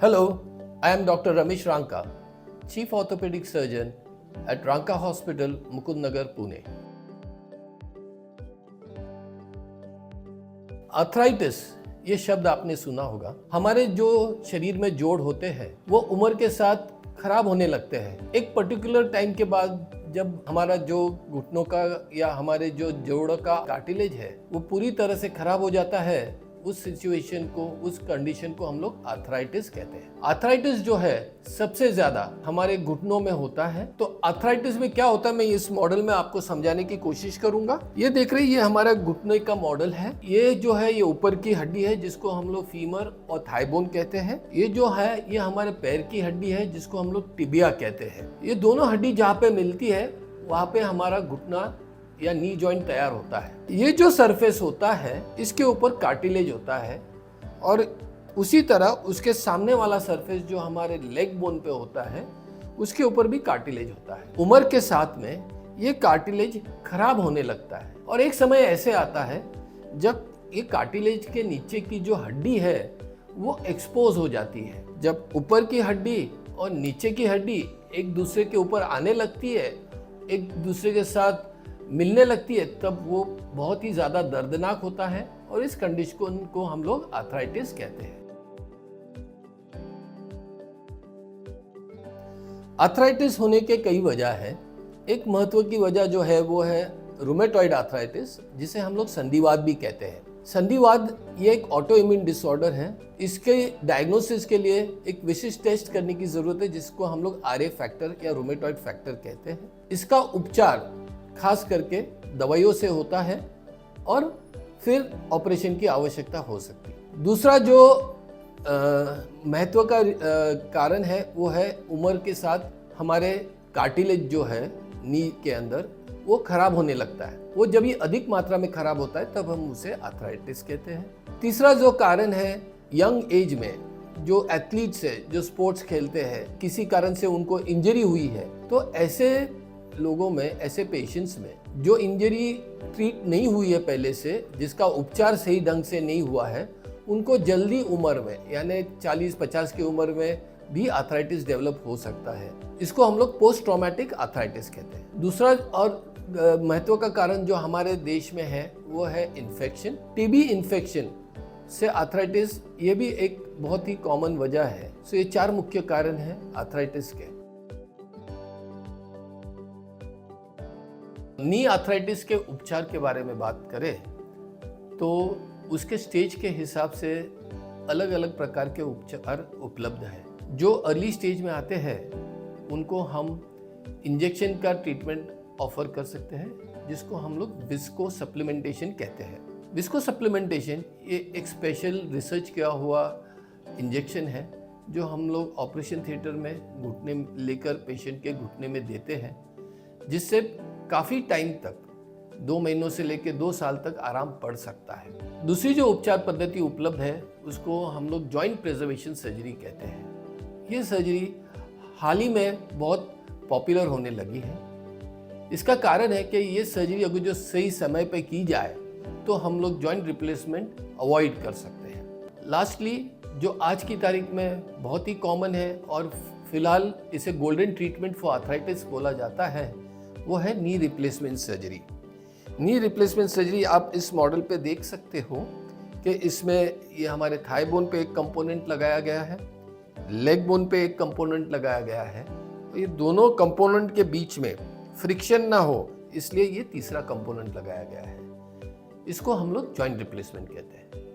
Hello, I am Dr. Ramesh Ranka, Chief Orthopedic Surgeon at Ranka Hospital, Mukund Nagar, Pune. Arthritis ये शब्द आपने सुना होगा। हमारे जो शरीर में जोड़ होते हैं वो उम्र के साथ खराब होने लगते हैं। एक पर्टिकुलर टाइम के बाद जब हमारा जो घुटनों का या हमारे जो जोड़ का कार्टिलेज है वो पूरी तरह से खराब हो जाता है, उस सिचुएशन को, उस कंडीशन को हम लोग आर्थराइटिस कहते हैं। आर्थराइटिस जो है सबसे ज्यादा हमारे घुटनों में होता है। तो आर्थराइटिस में क्या होता है मैं इस मॉडल में आपको समझाने की कोशिश करूंगा। ये देख रहे हैं, ये हमारा घुटने का मॉडल है। ये जो है ये ऊपर की हड्डी है जिसको हम लोग फीमर और थाई बोन कहते हैं। ये जो है ये हमारे पैर की हड्डी है जिसको हम लोग टिबिया कहते हैं। ये दोनों हड्डी जहाँ पे मिलती है वहाँ पे हमारा घुटना या नी जॉइंट तैयार होता है। ये जो सरफेस होता है इसके ऊपर कार्टिलेज होता है और उसी तरह उसके सामने वाला सरफेस जो हमारे लेग बोन पे होता है उसके ऊपर भी कार्टिलेज होता है। उम्र के साथ में ये कार्टिलेज खराब होने लगता है और एक समय ऐसे आता है जब ये कार्टिलेज के नीचे की जो हड्डी है वो एक्सपोज हो जाती है। जब ऊपर की हड्डी और नीचे की हड्डी एक दूसरे के ऊपर आने लगती है, एक दूसरे के साथ मिलने लगती है, तब वो बहुत ही ज्यादा दर्दनाक होता है और इस कंडीशन को हम लोग आर्थराइटिस कहते हैं। आर्थराइटिस होने के कई वजह है। एक महत्व की वजह जो है वो है रूमेटॉइड आर्थराइटिस, जिसे हम लोग संधिवात भी कहते हैं। संधिवात ये एक ऑटो इम्यून डिसऑर्डर है। इसके डायग्नोसिस के लिए एक विशिष्ट टेस्ट करने की जरूरत है जिसको हम लोग आरए फैक्टर या रूमेटॉइड फैक्टर कहते हैं। इसका उपचार खास करके दवाइयों से होता है और फिर ऑपरेशन की आवश्यकता हो सकती है। दूसरा जो महत्व का कारण है वो है उम्र के साथ हमारे कार्टिलेज जो है नी के अंदर वो खराब होने लगता है। वो जब ये अधिक मात्रा में खराब होता है तब हम उसे आर्थराइटिस कहते हैं। तीसरा जो कारण है, यंग एज में जो एथलीट्स है, जो स्पोर्ट्स खेलते हैं, किसी कारण से उनको इंजरी हुई है, तो ऐसे लोगों में, ऐसे पेशेंट्स में जो इंजरी ट्रीट नहीं हुई है पहले से, जिसका उपचार सही ढंग से नहीं हुआ है, उनको जल्दी उम्र में यानी 40-50 की उम्र में भी आर्थराइटिस डेवलप हो सकता है। इसको हम लोग पोस्ट ट्रॉमेटिक आर्थराइटिस कहते हैं। दूसरा और महत्व का कारण जो हमारे देश में है वो है इन्फेक्शन। टीबी इन्फेक्शन से आर्थराइटिस ये भी एक बहुत ही कॉमन वजह है। सो ये 4 मुख्य कारण हैं आर्थराइटिस के। नी आर्थराइटिस के उपचार के बारे में बात करें तो उसके स्टेज के हिसाब से अलग अलग प्रकार के उपचार उपलब्ध हैं। जो अर्ली स्टेज में आते हैं उनको हम इंजेक्शन का ट्रीटमेंट ऑफर कर सकते हैं जिसको हम लोग विस्को सप्लीमेंटेशन कहते हैं। विस्को सप्लीमेंटेशन ये एक स्पेशल रिसर्च किया हुआ इंजेक्शन है जो हम लोग ऑपरेशन थिएटर में घुटने लेकर पेशेंट के घुटने में देते हैं, जिससे काफ़ी टाइम तक 2 महीनों से लेकर 2 साल तक आराम पड़ सकता है। दूसरी जो उपचार पद्धति उपलब्ध है उसको हम लोग जॉइंट प्रिजर्वेशन सर्जरी कहते हैं। ये सर्जरी हाल ही में बहुत पॉपुलर होने लगी है। इसका कारण है कि ये सर्जरी अगर जो सही समय पे की जाए तो हम लोग जॉइंट रिप्लेसमेंट अवॉइड कर सकते हैं। लास्टली जो आज की तारीख में बहुत ही कॉमन है और फिलहाल इसे गोल्डन ट्रीटमेंट फॉर आर्थराइटिस बोला जाता है वो है knee replacement surgery. Knee replacement surgery आप इस मॉडल पे देख सकते हो कि इसमें ये हमारे थाई बोन पे एक कंपोनेंट लगाया गया है, लेग बोन पे एक कंपोनेंट लगाया गया है। तो ये दोनों कंपोनेंट के बीच में फ्रिक्शन ना हो इसलिए ये तीसरा कंपोनेंट लगाया गया है। इसको हम लोग जॉइंट रिप्लेसमेंट कहते हैं।